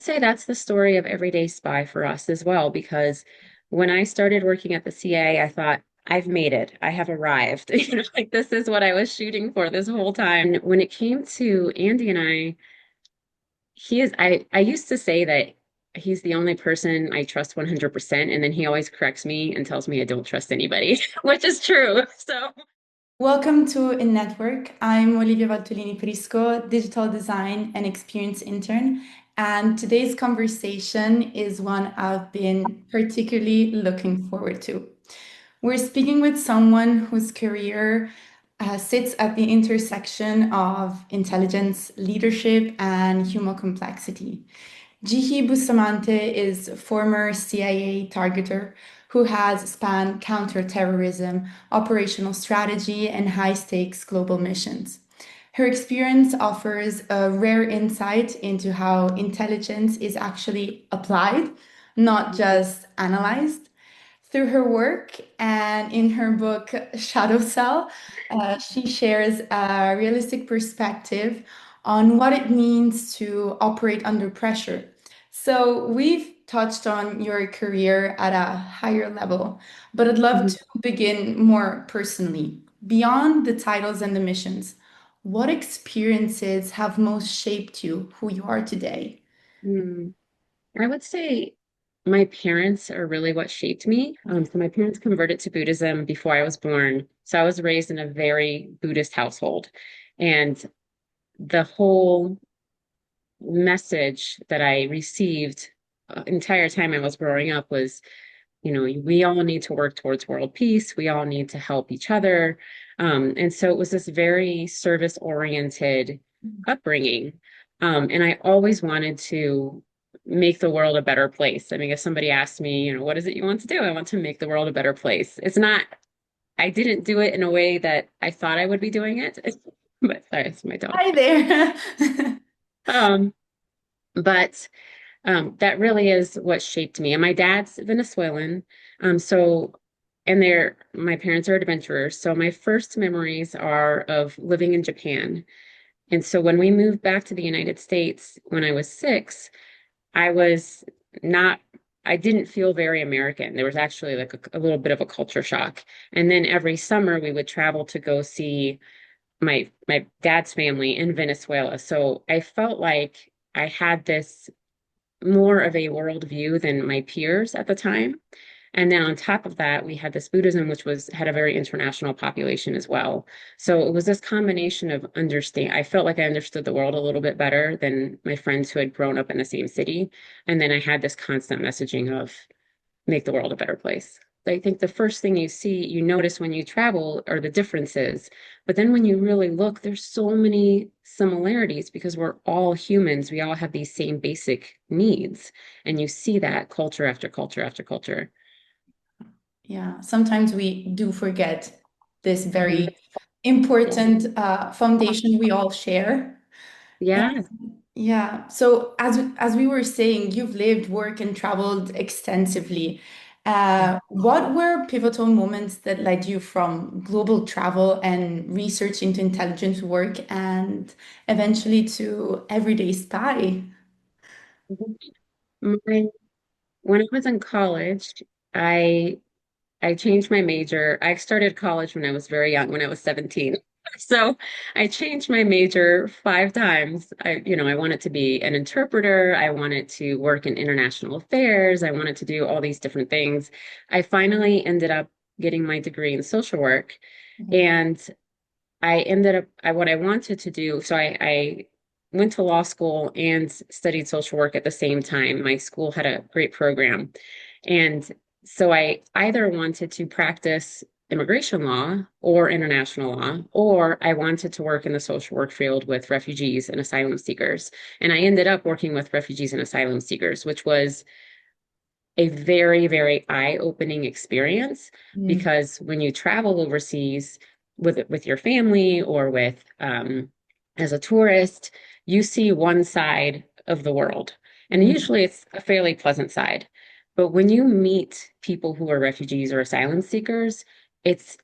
Say that's the story of Everyday Spy for us as well, because when I started working at the CA, I thought, I've made it. I have arrived. Like this is what I was shooting for this whole time. And when it came to Andy and I used to say that he's the only person I trust 100%, and then he always corrects me and tells me I don't trust anybody, which is true. So, Welcome to In Network. I'm Olivia Valtolini Prisco, digital design and experience intern. And today's conversation is one I've been particularly looking forward to. We're speaking with someone whose career sits at the intersection of intelligence, leadership, and human complexity. Jihi Bustamante is a former CIA targeter who has spanned counterterrorism, operational strategy, and high-stakes global missions. Her experience offers a rare insight into how intelligence is actually applied, not just analyzed. Through her work and in her book Shadow Cell, she shares a realistic perspective on what it means to operate under pressure. So, we've touched on your career at a higher level, but I'd love mhm. to begin more personally. Beyond the titles and the missions, what experiences have most shaped you, who you are today? Mm. I would say my parents are really what shaped me. So my parents converted to Buddhism before I was born. So I was raised in a very Buddhist household. And the whole message that I received entire time I was growing up was, we all need to work towards world peace. We all need to help each other. And so it was this very service-oriented upbringing. And I always wanted to make the world a better place. I mean, if somebody asked me, what is it you want to do? I want to make the world a better place. It's not, I didn't do it in a way that I thought I would be doing it. But sorry, it's my dog. Hi there. Um, but that really is what shaped me. And my dad's Venezuelan. So, and my parents are adventurers. So my first memories are of living in Japan. And so when we moved back to the United States when I was 6, I was not, I didn't feel very American. There was actually like a little bit of a culture shock. And then every summer we would travel to go see my dad's family in Venezuela. So I felt like I had this more of a worldview than my peers at the time. And then on top of that, we had this Buddhism, which had a very international population as well. So it was this combination of understand. I felt like I understood the world a little bit better than my friends who had grown up in the same city. And then I had this constant messaging of make the world a better place. I think the first thing you notice when you travel are the differences. But then when you really look, there's so many similarities because we're all humans. We all have these same basic needs. And you see that culture after culture after culture. Yeah, sometimes we do forget this very Mhm. important foundation we all share. And Yeah. yeah, so as we were saying, you've lived, worked, and traveled extensively. What were pivotal moments that led you from global travel and research into intelligence work and eventually to everyday spy? My, when I was in college, I I changed my major. I started college when I was very young, when I was 17. So I changed my major 5 times. I wanted to be an interpreter. I wanted to work in international affairs. I wanted to do all these different things. I finally ended up getting my degree in social work. And what I wanted to do, so I went to law school and studied social work at the same time. My school had a great program. And so I either wanted to practice immigration law or international law, or I wanted to work in the social work field with refugees and asylum seekers. And I ended up working with refugees and asylum seekers, which was a very, very eye-opening experience Mm. because when you travel overseas with your family or with as a tourist, you see one side of the world. And Mm. usually it's a fairly pleasant side. But when you meet people who are refugees or asylum seekers,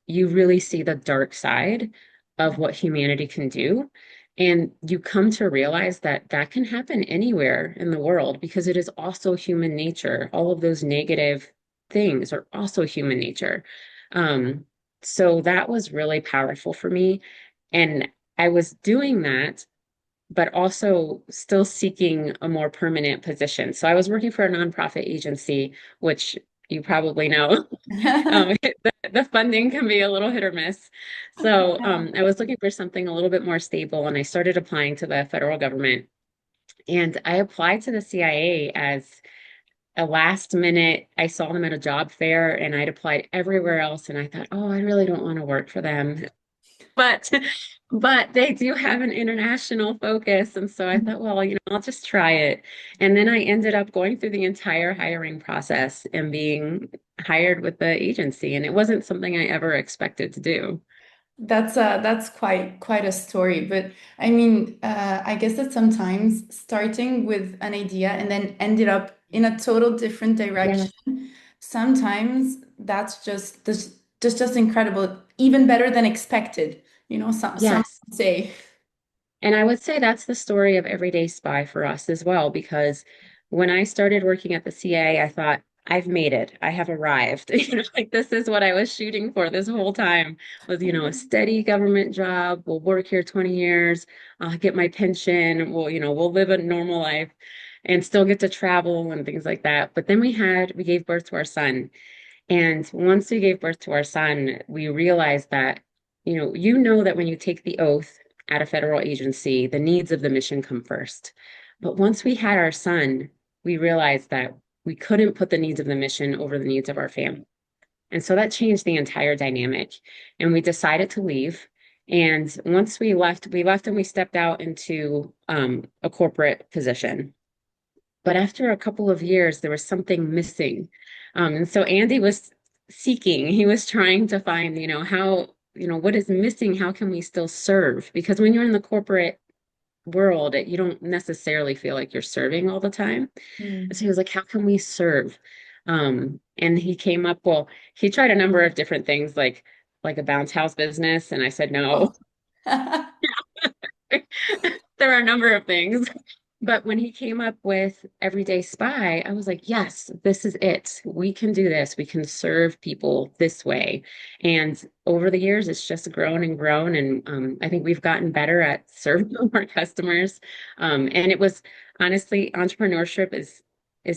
you really see the dark side of what humanity can do. And you come to realize that that can happen anywhere in the world because it is also human nature. All of those negative things are also human nature. Um, so that was really powerful for me. And I was doing that, but also still seeking a more permanent position. So I was working for a nonprofit agency, which you probably know. The funding can be a little hit or miss. So Yeah. I was looking for something a little bit more stable, and I started applying to the federal government. And I applied to the CIA as a last minute. I saw them at a job fair, and I'd applied everywhere else. And I thought, oh, I really don't want to work for them. But they do have an international focus. And so I thought, well, I'll just try it. And then I ended up going through the entire hiring process and being hired with the agency. And it wasn't something I ever expected to do. That's quite a story, but I mean, I guess that sometimes starting with an idea and then ended up in a total different Yeah. direction, sometimes that's just incredible, even better than expected. Some Yes. say. And I would say that's the story of Everyday Spy for us as well, because when I started working at the CA, I thought, I've made it. I have arrived. Like this is what I was shooting for this whole time was, a steady government job. We'll work here 20 years. I'll get my pension. We'll live a normal life and still get to travel and things like that. But then we gave birth to our son. And once we gave birth to our son, we realized that, you know that when you take the oath at a federal agency, the needs of the mission come first. But once we had our son, we realized that we couldn't put the needs of the mission over the needs of our family. And so that changed the entire dynamic. And we decided to leave. And once we left and we stepped out into a corporate position. But after a couple of years, there was something missing. And so Andy was seeking, he was trying to find, what is missing? How can we still serve? Because when you're in the corporate world, you don't necessarily feel like you're serving all the time. So he was like, how can we serve? And he came up, well, he tried a number of different things, like a bounce house business. And I said, no. Oh. There are a number of things. But when he came up with Everyday Spy, I was like, yes, this is it. We can do this. We can serve people this way. And over the years, it's just grown and grown. And I think we've gotten better at serving our customers. And it was honestly, entrepreneurship is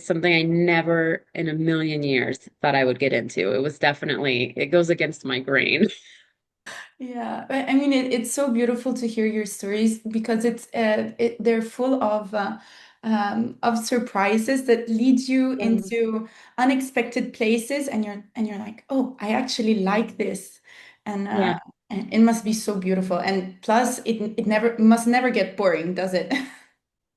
something I never in a million years thought I would get into. It was definitely, it goes against my grain. Yeah, I mean, it's so beautiful to hear your stories because they're full of surprises that lead you Mm. into unexpected places, and you're like, oh, I actually like this, and uh, Yeah. and it must be so beautiful. And plus, it never must never get boring, does it?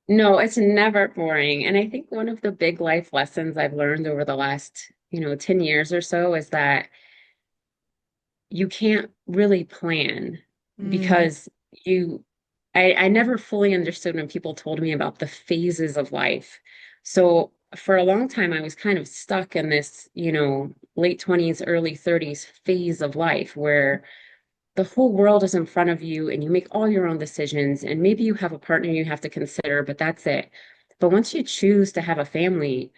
No, it's never boring. And I think one of the big life lessons I've learned over the last, 10 years or so is that you can't really plan Mm, because I never fully understood when people told me about the phases of life. So for a long time, I was kind of stuck in this, late 20s, early 30s phase of life where the whole world is in front of you and you make all your own decisions and maybe you have a partner you have to consider, but that's it. But once you choose to have a family,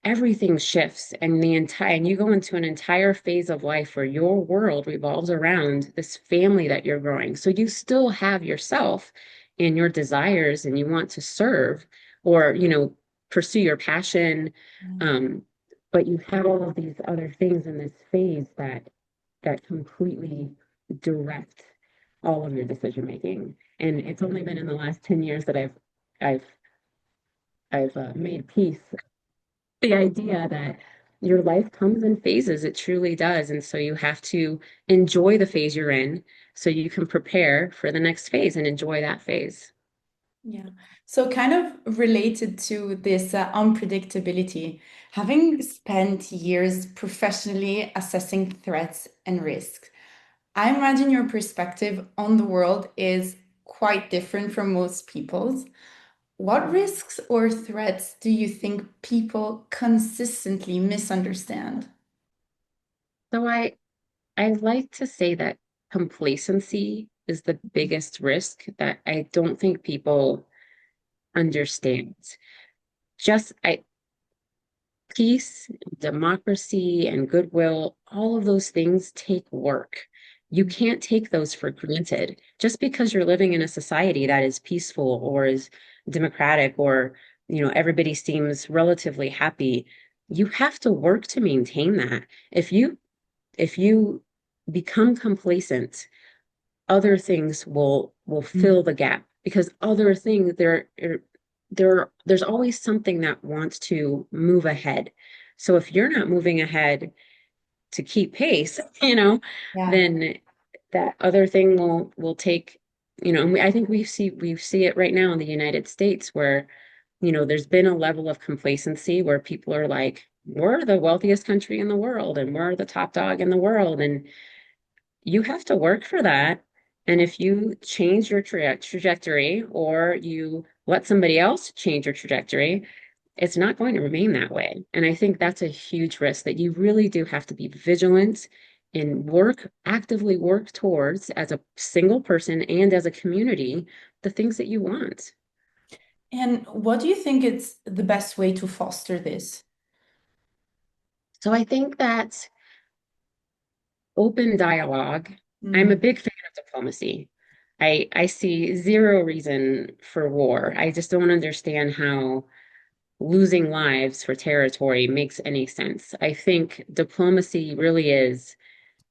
everything shifts and you go into an entire phase of life where your world revolves around this family that you're growing. So you still have yourself and your desires and you want to serve or, pursue your passion. Um, but you have all of these other things in this phase that completely direct all of your decision making. And it's only been in the last 10 years that I've I've made peace the idea that your life comes in phases. It truly does. And so you have to enjoy the phase you're in so you can prepare for the next phase and enjoy that phase. yeah. So kind of related to this unpredictability, having spent years professionally assessing threats and risks. I imagine your perspective on the world is quite different from most people's. What risks or threats do you think people consistently misunderstand? So I like to say that complacency is the biggest risk that I don't think people understand. Just peace, democracy, and goodwill, all of those things take work. You can't take those for granted. Just because you're living in a society that is peaceful or is democratic or, everybody seems relatively happy, you have to work to maintain that. If you become complacent, other things will Mm. fill the gap because other things there's always something that wants to move ahead. So if you're not moving ahead to keep pace, Yeah. then that other thing will take, and I think we see it right now in the United States where, there's been a level of complacency where people are like, we're the wealthiest country in the world and we're the top dog in the world. And you have to work for that. And if you change your trajectory or you let somebody else change your trajectory, it's not going to remain that way. And I think that's a huge risk that you really do have to be vigilant and actively work towards as a single person and as a community, the things that you want. And what do you think is the best way to foster this? So I think that open dialogue, I'm Mm. a big fan of diplomacy. I see zero reason for war. I just don't understand how losing lives for territory makes any sense. I think diplomacy really is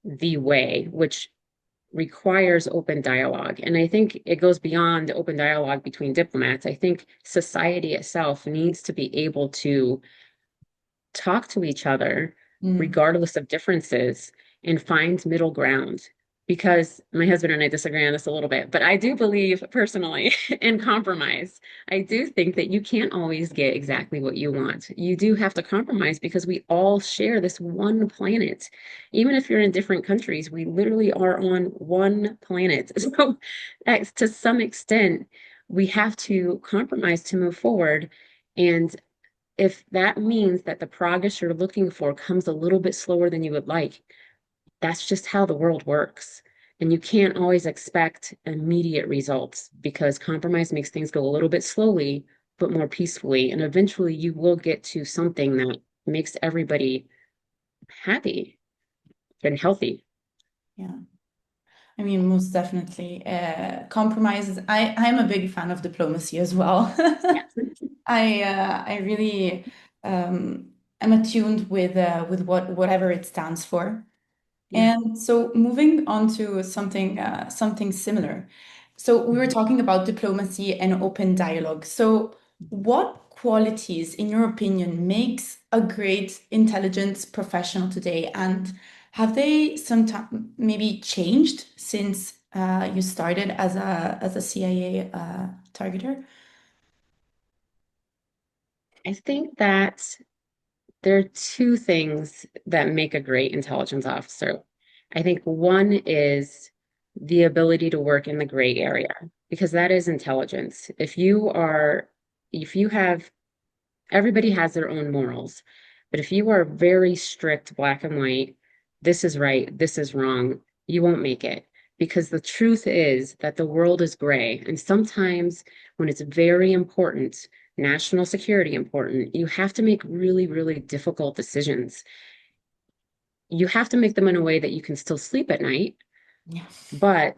the way, which requires open dialogue. And I think it goes beyond open dialogue between diplomats. I think society itself needs to be able to talk to each other Mm. regardless of differences and find middle ground. Because my husband and I disagree on this a little bit, but I do believe personally in compromise. I do think that you can't always get exactly what you want. You do have to compromise because we all share this one planet. Even if you're in different countries, we literally are on one planet. So, to some extent, we have to compromise to move forward. And if that means that the progress you're looking for comes a little bit slower than you would like, that's just how the world works. And you can't always expect immediate results because compromise makes things go a little bit slowly, but more peacefully. And eventually you will get to something that makes everybody happy and healthy. Yeah. I mean, most definitely. Compromises. I'm a big fan of diplomacy as well. Yes. I really am attuned with whatever it stands for. Yeah. And so moving on to something similar. So we were Mhm. talking about diplomacy and open dialogue. So what qualities, in your opinion, makes a great intelligence professional today? And have they sometime maybe changed since you started as a CIA targeter? I think that there are two things that make a great intelligence officer. I think one is the ability to work in the gray area, because that is intelligence. If you have, everybody has their own morals, but if you are very strict, black and white, this is right, this is wrong, you won't make it. Because the truth is that the world is gray. And sometimes when it's very important, national security important, you have to make really, really difficult decisions. You have to make them in a way that you can still sleep at night, Yeah. but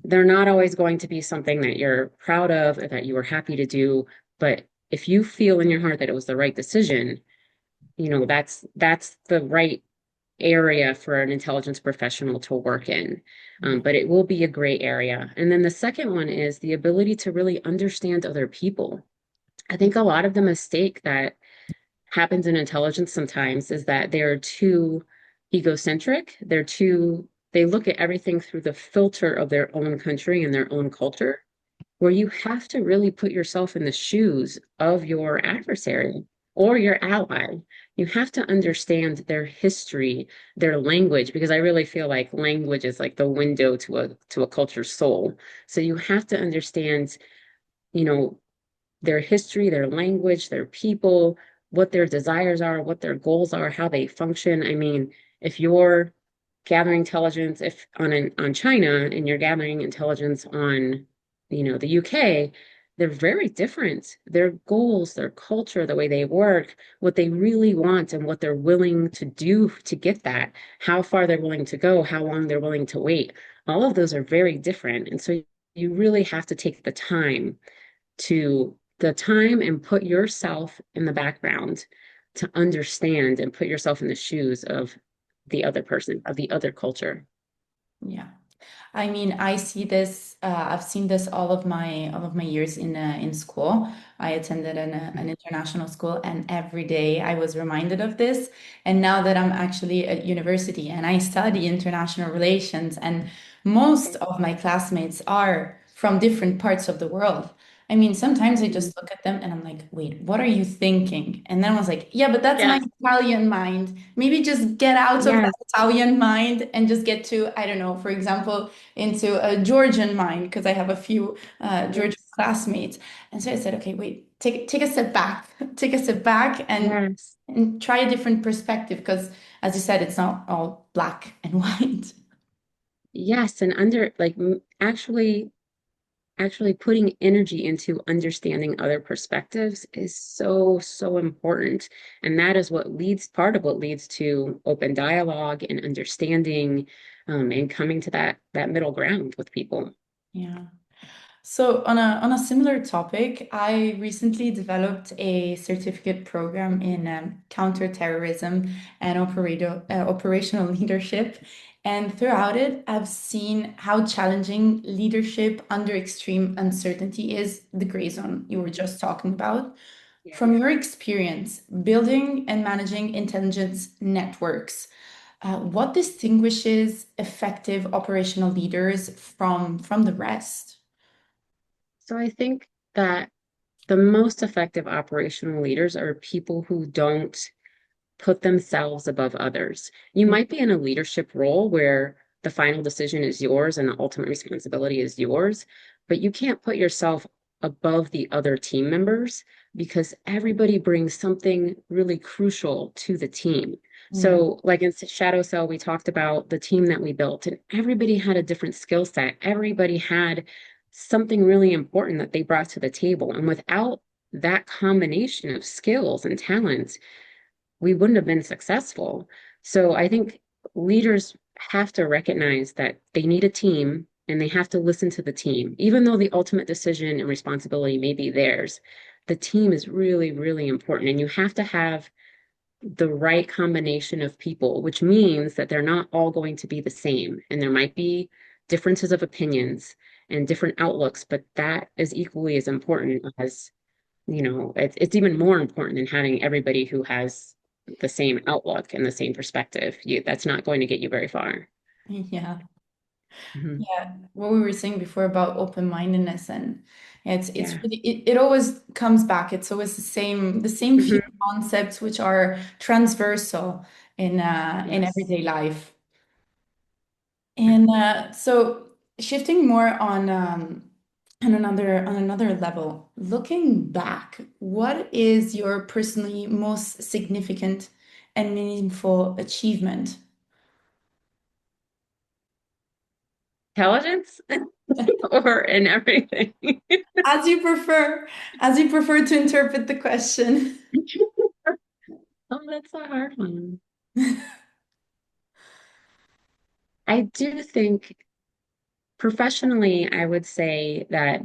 they're not always going to be something that you're proud of or that you were happy to do. But if you feel in your heart that it was the right decision, that's the right area for an intelligence professional to work in. But it will be a gray area. And then the second one is the ability to really understand other people. I think a lot of the mistake that happens in intelligence sometimes is that they're too egocentric. They look at everything through the filter of their own country and their own culture, where you have to really put yourself in the shoes of your adversary or your ally. You have to understand their history, their language, because I really feel like language is like the window to a culture's soul. So you have to understand, you know, their history, their language, their people, what their desires are, what their goals are, how they function. I mean, if you're gathering intelligence if on China and you're gathering intelligence on, the UK, they're very different. Their goals, their culture, the way they work, what they really want and what they're willing to do to get that, how far they're willing to go, how long they're willing to wait. All of those are very different. And so you really have to take the time and put yourself in the background to understand and put yourself in the shoes of the other person, of the other culture. Yeah. I mean, I see this. I've seen this all of my years in school. I attended an international school, and every day I was reminded of this. And now that I'm actually at university and I study international relations, and most of my classmates are from different parts of the world. I mean, sometimes I Mhm. just look at them and I'm like, wait, what are you thinking? And then I was like, yeah, but that's my Yes, Italian mind. Maybe just get out of that yes, Italian mind and just get to, I don't know, for example, into a Georgian mind because I have a few Georgian yes, classmates. And so I said, okay, wait, take a step back, take a step back yes, and try a different perspective because, as you said, it's not all black and white. yes. And actually putting energy into understanding other perspectives is so, so important. And that is part of what leads to open dialogue and understanding, and coming to that middle ground with people. Yeah. So on a similar topic, I recently developed a certificate program in counterterrorism and operational leadership. And throughout it, I've seen how challenging leadership under extreme uncertainty is, the gray zone you were just talking about. Yeah. From your experience building and managing intelligence networks, what distinguishes effective operational leaders from the rest? So I think that the most effective operational leaders are people who don't put themselves above others. You might be in a leadership role where the final decision is yours and the ultimate responsibility is yours, but you can't put yourself above the other team members because everybody brings something really crucial to the team. Yeah. So, like in Shadow Cell, we talked about the team that we built, and everybody had a different skill set. Everybody had something really important that they brought to the table. And without that combination of skills and talents, we wouldn't have been successful. So I think leaders have to recognize that they need a team and they have to listen to the team. Even though the ultimate decision and responsibility may be theirs, the team is really, really important. And you have to have the right combination of people, which means that they're not all going to be the same. And there might be differences of opinions and different outlooks, but that is equally as important as, it's even more important than having everybody who has the same outlook and the same perspective. That's not going to get you very far. Yeah. Mhm. Yeah. What we were saying before about open-mindedness and it's Yeah. really it always comes back. It's always the same few Mhm. concepts which are transversal in Yes. everyday life. And so shifting more on another level, looking back, what is your personally most significant and meaningful achievement? Intelligence or in everything. As you prefer, as you prefer to interpret the question. Oh, that's a hard one. I do think professionally, I would say that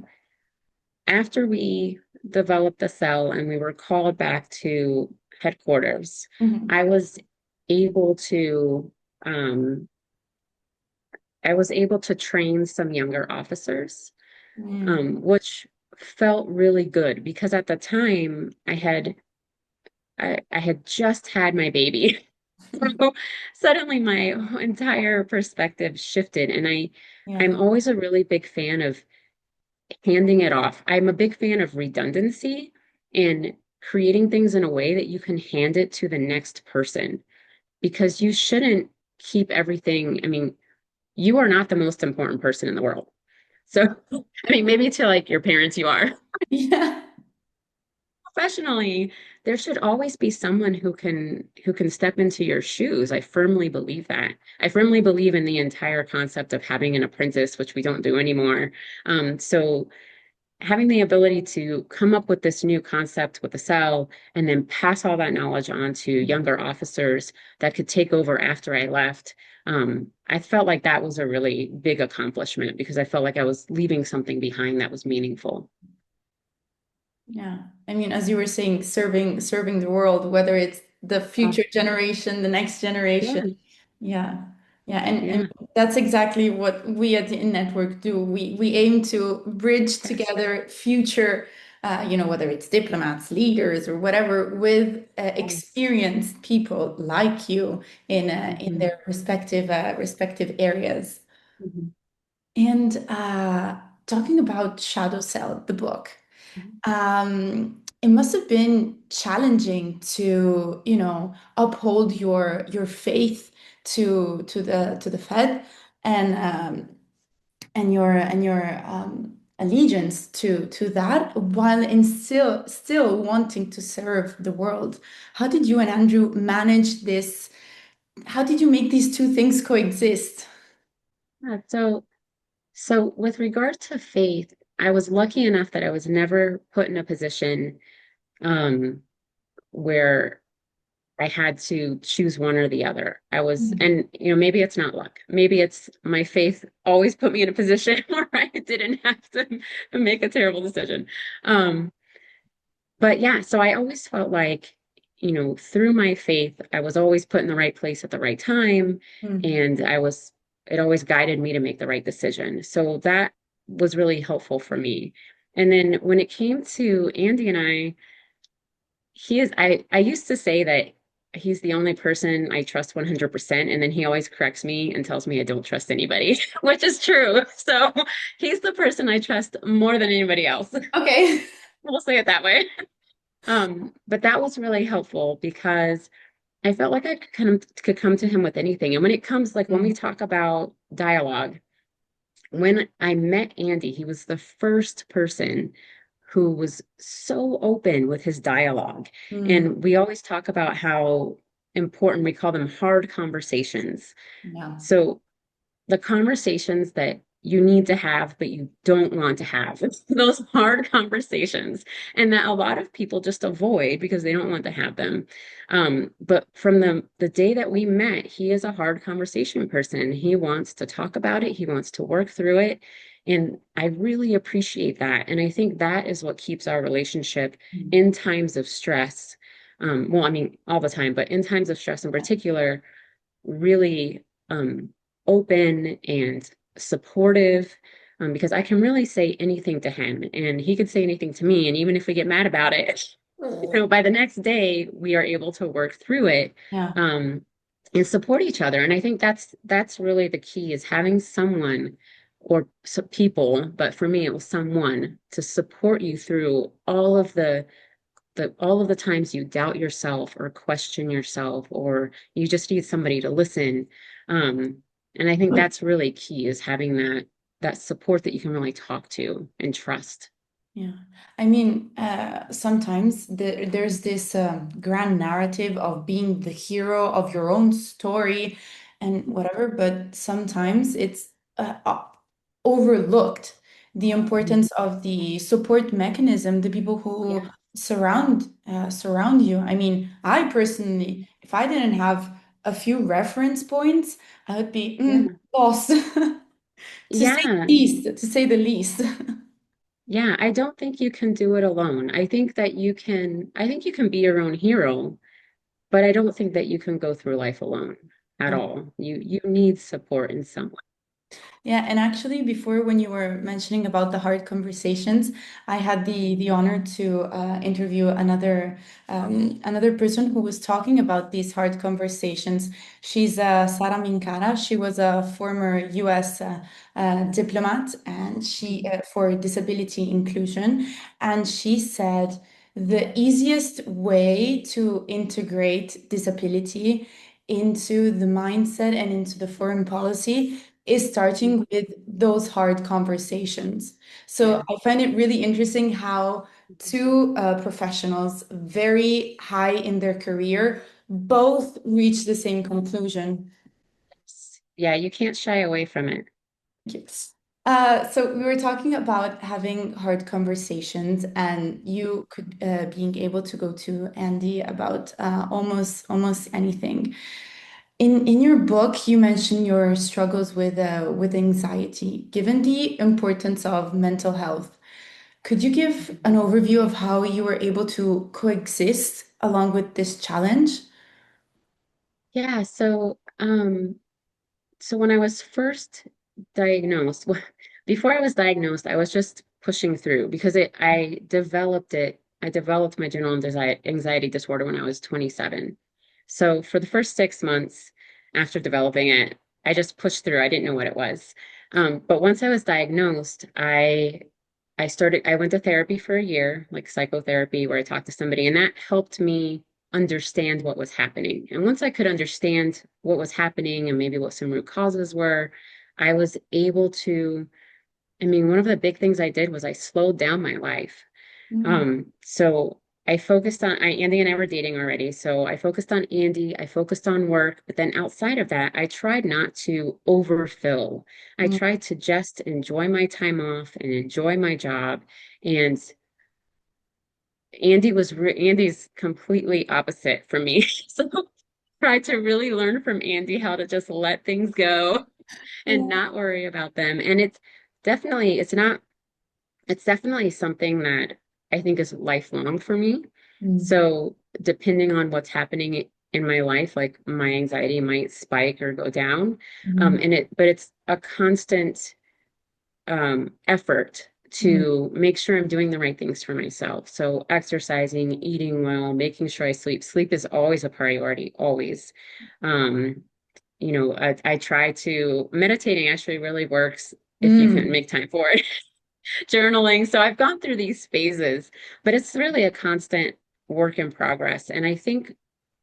after we developed the cell and we were called back to headquarters, Mhm. I was able to um, I was able to train some younger officers, Mm. which felt really good because at the time I had just had my baby. So suddenly my entire perspective shifted, and I'm Yeah. always a really big fan of handing it off. I'm a big fan of redundancy and creating things in a way that you can hand it to the next person because you shouldn't keep everything. I mean, you are not the most important person in the world. So, I mean, maybe to like your parents, you are, Yeah. professionally, there should always be someone who can step into your shoes. I firmly believe that. I firmly believe in the entire concept of having an apprentice, which we don't do anymore. So having the ability to come up with this new concept with a cell and then pass all that knowledge on to younger officers that could take over after I left. I felt like that was a really big accomplishment because I felt like I was leaving something behind that was meaningful. Yeah. I mean, as you were saying, serving the world, whether it's the Uh, future generation, the next generation. yeah, Yeah. Yeah. And yeah, that's exactly what we at the In Network do. We aim to bridge yes, together future, whether it's diplomats, leaders, or whatever, with yes. experienced people like you in Mhm, their respective areas. mhm, And talking about Shadow Cell, the book. mhm. It must have been challenging to, uphold your faith to the Fed and your allegiance to that while in still wanting to serve the world. How did you and Andrew manage this? How did you make these two things coexist? Yeah, so with regard to faith, I was lucky enough that I was never put in a position um, where I had to choose one or the other. And maybe it's not luck. Maybe it's my faith always put me in a position where I didn't have to make a terrible decision. Um, but yeah, so I always felt like, through my faith, I was always put in the right place at the right time, Mm, and it always guided me to make the right decision. So that was really helpful for me. And then when it came to Andy and I used to say that he's the only person I trust 100%, and then he always corrects me and tells me I don't trust anybody, which is true. So he's the person I trust more than anybody else. okay. We'll say it that way. But that was really helpful because I felt like I could come to him with anything. And when it comes, like when we talk about dialogue, when I met Andy, he was the first person who was so open with his dialogue. Mm, And we always talk about how important we call them hard conversations. yeah. So the conversations that you need to have, but you don't want to have. It's those hard conversations, and that a lot of people just avoid because they don't want to have them. But from the day that we met, he is a hard conversation person. He wants to talk about it. He wants to work through it. And I really appreciate that. And I think that is what keeps our relationship in times of stress. Well, I mean, all the time, but in times of stress in particular, really open and supportive because I can really say anything to him and he could say anything to me. And even if we get mad about it, by the next day, we are able to work through it Yeah. um, and support each other. And I think that's really the key is having someone or people, but for me, it was someone to support you through all of the times you doubt yourself or question yourself or you just need somebody to listen. And I think that's really key is having that support that you can really talk to and trust. Yeah, I mean, sometimes there's this grand narrative of being the hero of your own story and whatever, but sometimes it's overlooked the Mhm. importance of the support mechanism, the people who Yeah. surround you. I mean, I personally, if I didn't have a few reference points, I would be Yeah. lost, Yeah. to say the least. Yeah. I don't think you can do it alone. I think you can be your own hero, but I don't think that you can go through life alone at all. You need support in some way. Yeah, and actually, before when you were mentioning about the hard conversations, I had the honor to interview another person who was talking about these hard conversations. She's Sara Minkara. She was a former U.S. Diplomat, and she for disability inclusion, and she said the easiest way to integrate disability into the mindset and into the foreign policy is starting with those hard conversations. So Yeah. I find it really interesting how two professionals, very high in their career, both reach the same conclusion. Yeah, you can't shy away from it. Yes. So we were talking about having hard conversations, and you could being able to go to Andy about almost anything. In your book, you mention your struggles with anxiety. Given the importance of mental health, could you give an overview of how you were able to coexist along with this challenge? Yeah, so when I was first diagnosed, before I was diagnosed, I was just pushing through because I developed my general anxiety disorder when I was 27. So for the first 6 months after developing it, I just pushed through. I didn't know what it was. But once I was diagnosed, I went to therapy for a year, like psychotherapy, where I talked to somebody, and that helped me understand what was happening. And once I could understand what was happening and maybe what some root causes were, I was able to, I mean, one of the big things I did was I slowed down my life. Mm, So I focused on Andy and I were dating already. So I focused on Andy, I focused on work, but then outside of that, I tried not to overfill. I mm, tried to just enjoy my time off and enjoy my job. And Andy's completely opposite from me. So tried to really learn from Andy how to just let things go and yeah. not worry about them. And definitely, it's not, it's definitely something that I think is lifelong for me. Mm, So depending on what's happening in my life, like my anxiety might spike or go down. mm, But it's a constant effort mm, to make sure I'm doing the right things for myself. So exercising, eating well, making sure I sleep. Sleep is always a priority, always. Um, I try to meditating actually really works if you can mm, make time for it. Journaling. So I've gone through these phases, but it's really a constant work in progress. And I think,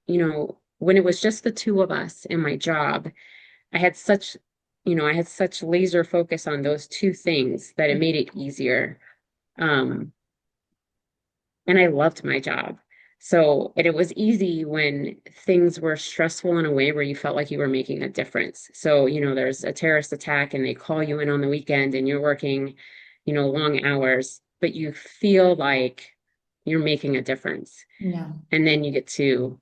when it was just the two of us in my job, I had such, I had such laser focus on those two things that it made it easier. Um, and I loved my job. So it was easy when things were stressful in a way where you felt like you were making a difference. So, there's a terrorist attack and they call you in on the weekend and you're working, long hours, but you feel like you're making a difference. yeah. And then you get to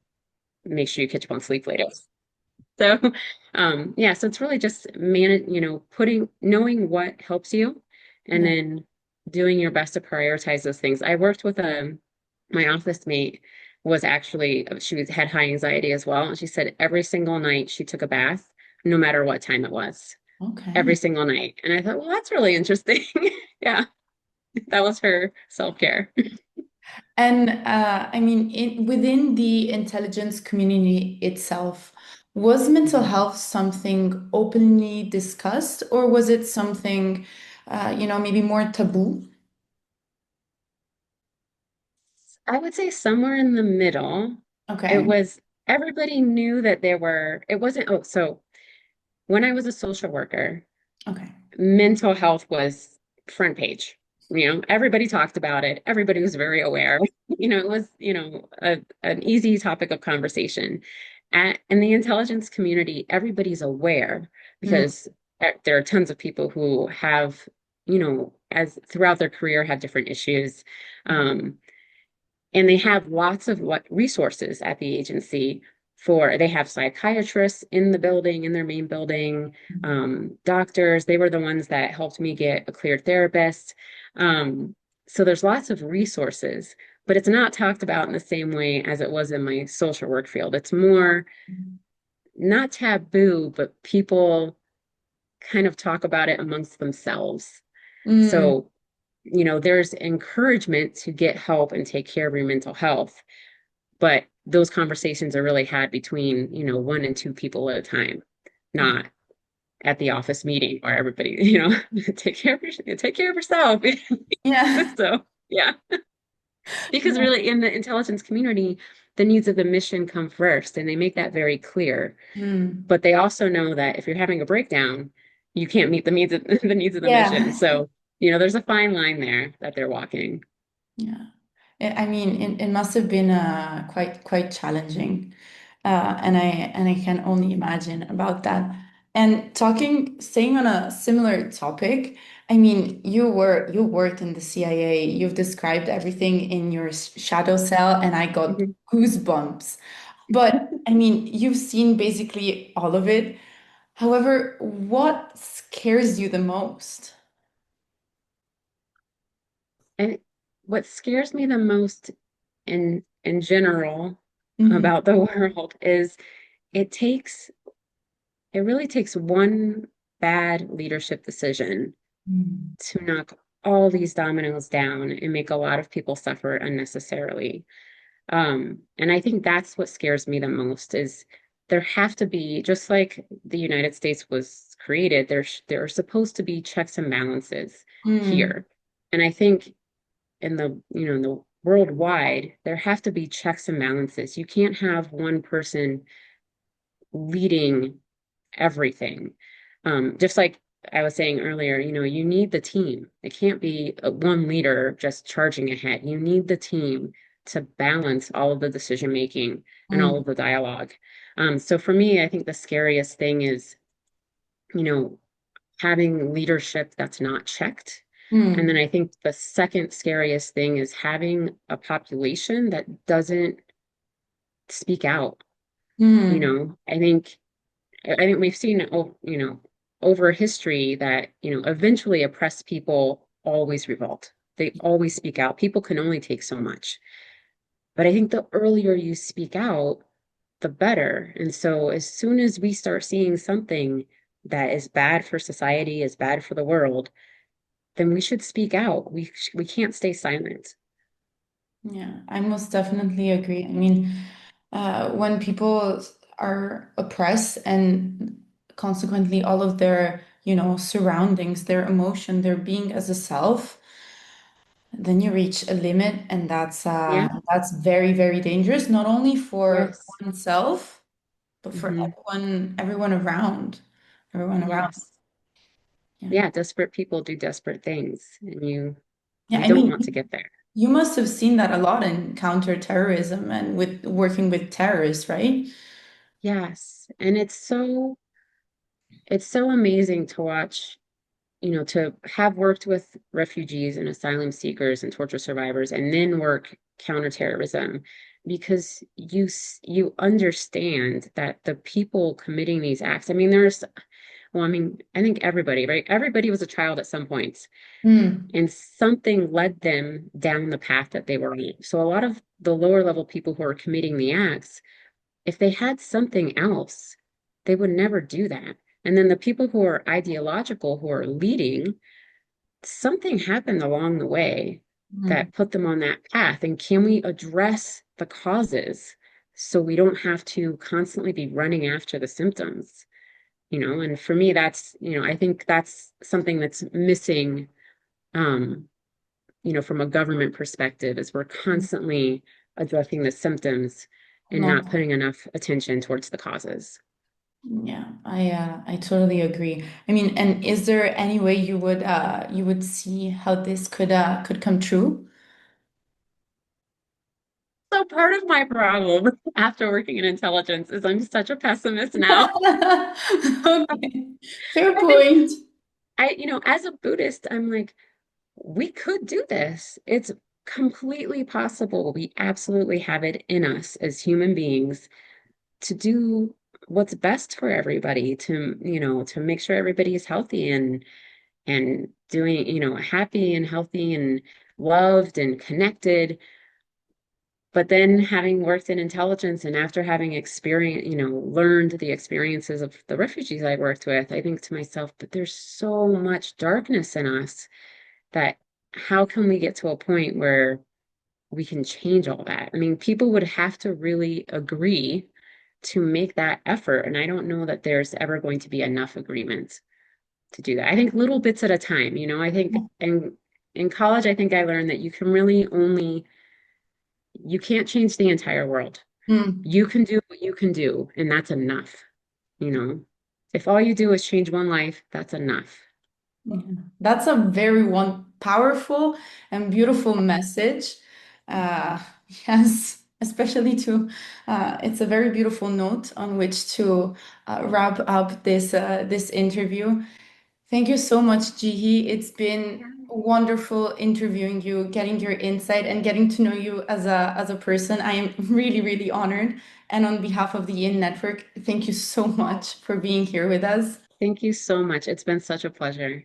make sure you catch up on sleep later. So, yeah, so it's really just knowing what helps you and Yeah. then doing your best to prioritize those things. I worked with my office mate had high anxiety as well. And she said every single night she took a bath, no matter what time it was, every Okay. single night. And I thought, well, that's really interesting. Yeah, that was her self-care. And I mean, within the intelligence community itself, was mental Mhm. health something openly discussed, or was it something, maybe more taboo? I would say somewhere in the middle. It Okay. was Everybody knew that it wasn't, oh, so when I was a social worker, Okay. mental health was front page. Everybody talked about it. Everybody was very aware. It was, an easy topic of conversation. In the intelligence community, everybody's aware Mm, because there are tons of people who have, as throughout their career, have different issues. Um, and they have lots of resources at the agency they have psychiatrists in the building, in their main building, doctors. They were the ones that helped me get a cleared therapist. Um, so there's lots of resources, but it's not talked about in the same way as it was in my social work field. It's more not taboo, but people kind of talk about it amongst themselves. mm, So, there's encouragement to get help and take care of your mental health, but those conversations are really had between, one and two people at a time, not at the office meeting where everybody, take care of yourself. yeah. So yeah, because really in the intelligence community, the needs of the mission come first, and they make that very clear. Mm, But they also know that if you're having a breakdown, you can't meet the needs of the needs of the mission. Yeah. So, there's a fine line there that they're walking. Yeah. I mean, it must have been quite challenging, and I can only imagine about that. And staying on a similar topic, I mean, you worked in the CIA. You've described everything in your shadow cell, and I got Mhm. goosebumps. But I mean, you've seen basically all of it. However, what scares you the most? And what scares me the most in general Hmm. about the world is it takes it really takes one bad leadership decision to knock all these dominoes down and make a lot of people suffer unnecessarily. And I think that's what scares me the most is there have to be, just like the United States was created, there are supposed to be checks and balances Mm, here. And I think in the worldwide, there have to be checks and balances. You can't have one person leading everything. Just like I was saying earlier, you need the team. It can't be one leader just charging ahead. You need the team to balance all of the decision making and all of mm, the dialogue. So for me, I think the scariest thing is, you know, having leadership that's not checked. And then mm, I think the second scariest thing is having a population that doesn't speak out. mm. I think we've seen, over history that, eventually oppressed people always revolt. They always speak out. People can only take so much. But I think the earlier you speak out, the better. And so as soon as we start seeing something that is bad for society, is bad for the world, then we should speak out. We can't stay silent. Yeah, I most definitely agree. I mean, when people are oppressed and consequently all of their, surroundings, their emotion, their being as a self, then you reach a limit, and Yeah. that's very, very dangerous, not only for Yes. oneself, but for Hmm. everyone around. Yes. Yeah. Yeah. Desperate people do desperate things, and Yeah, we I don't want to mean, get there. you must have seen that a lot in counterterrorism and with working with terrorists, right? Yes. And it's so amazing to watch, to have worked with refugees and asylum seekers and torture survivors and then work counterterrorism because you understand that the people committing these acts, I mean, I think everybody, right? Everybody was a child at some point, Mm, and something led them down the path that they were on. So a lot of the lower level people who are committing the acts, if they had something else, they would never do that. And then the people who are ideological, who are leading, something happened along the way mm, that put them on that path. And can we address the causes so we don't have to constantly be running after the symptoms? And for me, I think that's something that's missing, um, from a government perspective, is we're constantly addressing the symptoms and not no. putting enough attention towards the causes. Yeah, I totally agree. I mean, and is there any way you would see how this could come true? So part of my problem after working in intelligence is I'm such a pessimist now. Okay, fair I think point. as a Buddhist, I'm like, we could do this. It's completely possible. We absolutely have it in us as human beings to do what's best for everybody, to make sure everybody is healthy and doing, happy and healthy and loved and connected. But then having worked in intelligence and after having learned the experiences of the refugees I worked with, I think to myself, but there's so much darkness in us that how can we get to a point where we can change all that? I mean, people would have to really agree to make that effort. And I don't know that there's ever going to be enough agreement to do that. I think little bits at a time, I think in college, I think I learned that you can't change the entire world. Mm, You can do what you can do, and that's enough, you know. If all you do is change one life, that's enough. Yeah. That's a very one powerful and beautiful message. Uh, yes, especially to it's a very beautiful note on which to wrap up this interview. Thank you so much, Jihi. It's been wonderful interviewing you, getting your insight, and getting to know you as a person. I am really, really honored. And on behalf of the In Network, thank you so much for being here with us. Thank you so much. It's been such a pleasure.